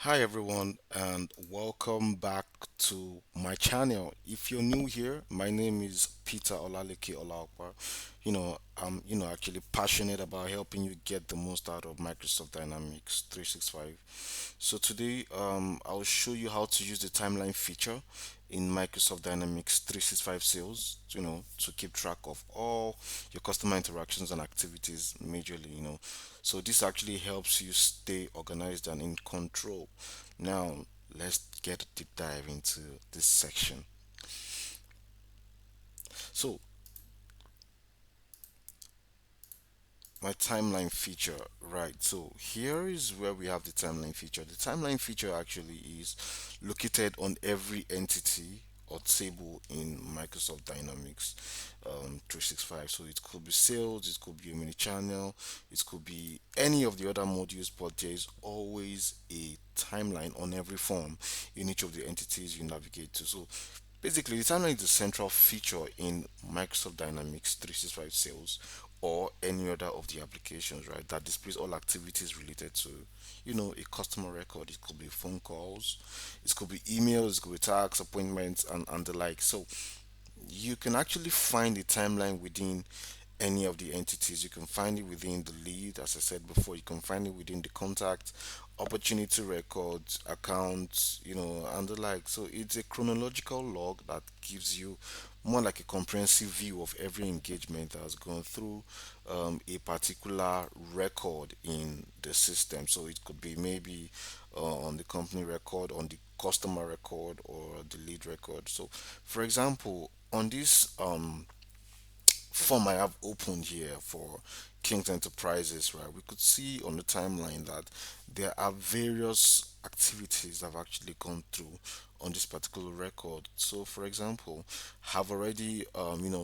Hi everyone and welcome back to my channel. If you're new here, my name is Peter Olaleke Olakwa. I'm actually passionate about helping you get the most out of Microsoft Dynamics 365. So today I'll show you how to use the timeline feature in Microsoft Dynamics 365 sales, to keep track of all your customer interactions and activities majorly. So this actually helps you stay organized and in control. Now, let's get a deep dive into this section. So, my timeline feature, right? So, here is where we have the timeline feature. The timeline feature actually is located on every entity or table in Microsoft Dynamics 365. So, it could be sales, it could be a mini channel, it could be any of the other modules, but there is always a timeline on every form in each of the entities you navigate to. So, basically, the timeline is the central feature in Microsoft Dynamics 365 sales or any other of the applications, right? That displays all activities related to, a customer record. It could be phone calls, it could be emails, it could be tasks, appointments, and the like. So you can actually find the timeline within any of the entities. You can find it within the lead, as I said before. You can find it within the contact, opportunity records, accounts, and the like. So it's a chronological log that gives you more like a comprehensive view of every engagement that has gone through a particular record in the system. So it could be maybe on the company record, on the customer record, or the lead record. So, for example, on this form I have opened here for King's Enterprises, right, we could see on the timeline that there are various activities that have actually gone through on this particular record. So, for example, have already,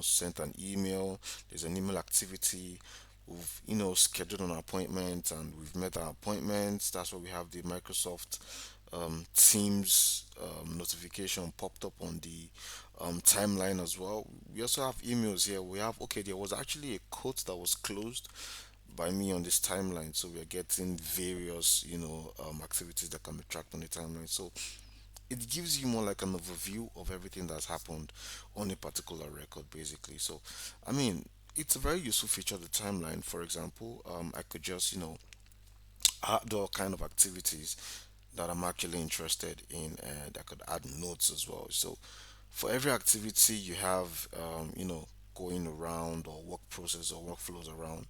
sent an email. There's an email activity. We've, scheduled an appointment and we've met our appointments. That's why we have the Microsoft Teams notification popped up on the timeline as well. We also have emails here. We have, okay, there was actually a quote that was closed by me on this timeline. So we're getting various, activities that can be tracked on the timeline. So it gives you more like an overview of everything that's happened on a particular record, basically. So, I mean, it's a very useful feature of the timeline. For example, I could just, do all kind of activities that I'm actually interested in, and I could add notes as well. So, for every activity you have, going around or work process or workflows around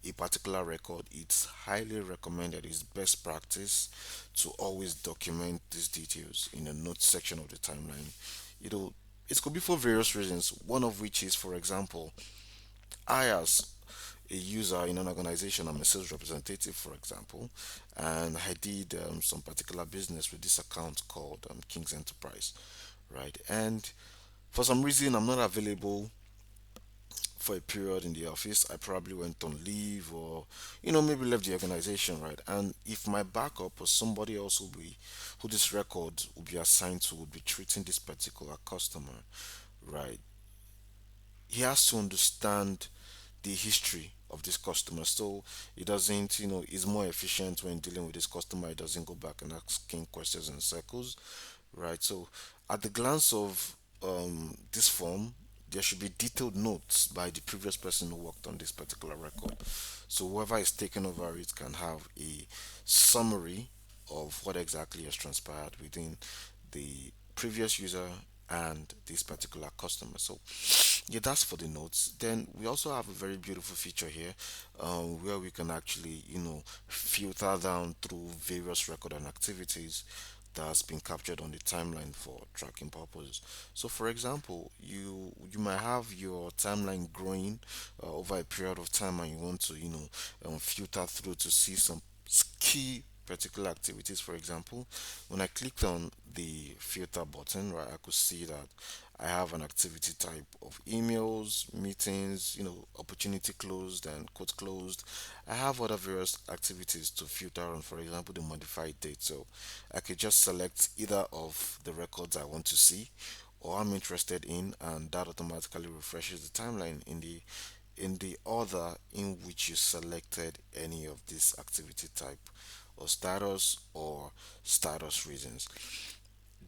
a particular record, it's highly recommended. It's best practice to always document these details in the notes section of the timeline. You know, it could be for various reasons. One of which is, for example, I as a user in an organization, I'm a sales representative, for example, and I did some particular business with this account called King's Enterprise, right? And for some reason, I'm not available for a period in the office. I probably went on leave or, maybe left the organization, right? And if my backup or somebody else who this record will be assigned to, would be treating this particular customer, right? He has to understand the history of this customer, so he doesn't, is more efficient when dealing with this customer. He doesn't go back and asking questions in circles, right? So at the glance of this form, there should be detailed notes by the previous person who worked on this particular record. So whoever is taking over it can have a summary of what exactly has transpired within the previous user and this particular customer. So yeah, that's for the notes. Then we also have a very beautiful feature here, where we can actually, filter down through various record and activities that's been captured on the timeline for tracking purposes. So, for example, you might have your timeline growing over a period of time, and you want to, filter through to see some key particular activities. For example, when I clicked on the filter button, right, I could see that I have an activity type of emails, meetings, opportunity closed and quote closed. I have other various activities to filter on, for example, the modified date. So I could just select either of the records I want to see or I'm interested in, and that automatically refreshes the timeline in the order in which you selected any of this activity type or status reasons.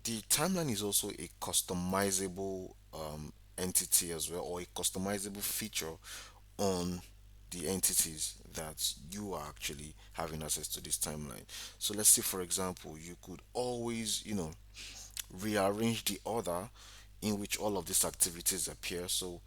The timeline is also a customizable entity as well, or a customizable feature on the entities that you are actually having access to this timeline. So let's say, for example, you could always, rearrange the order in which all of these activities appear. So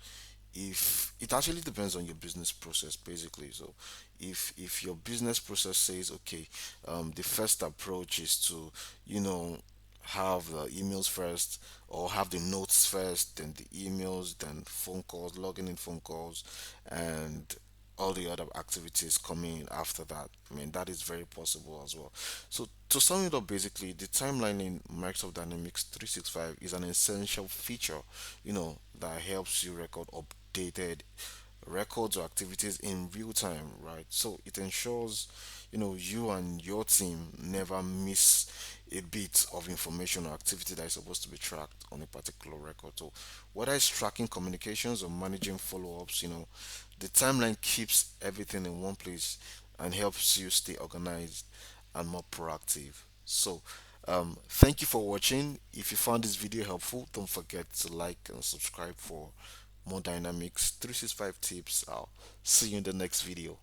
if it actually depends on your business process basically. So if your business process says, okay, the first approach is to, you know have the emails first, or have the notes first, then the emails, then phone calls, logging in phone calls, and all the other activities coming after that. I mean, that is very possible as well. So to sum it up, basically, the timeline in Microsoft Dynamics 365 is an essential feature, that helps you record updated records or activities in real time, right? So it ensures, you and your team never miss a bit of information or activity that is supposed to be tracked on a particular record. So whether it's tracking communications or managing follow-ups, the timeline keeps everything in one place and helps you stay organized and more proactive. So thank you for watching. If you found this video helpful, don't forget to like and subscribe for more Dynamics 365 tips. I'll see you in the next video.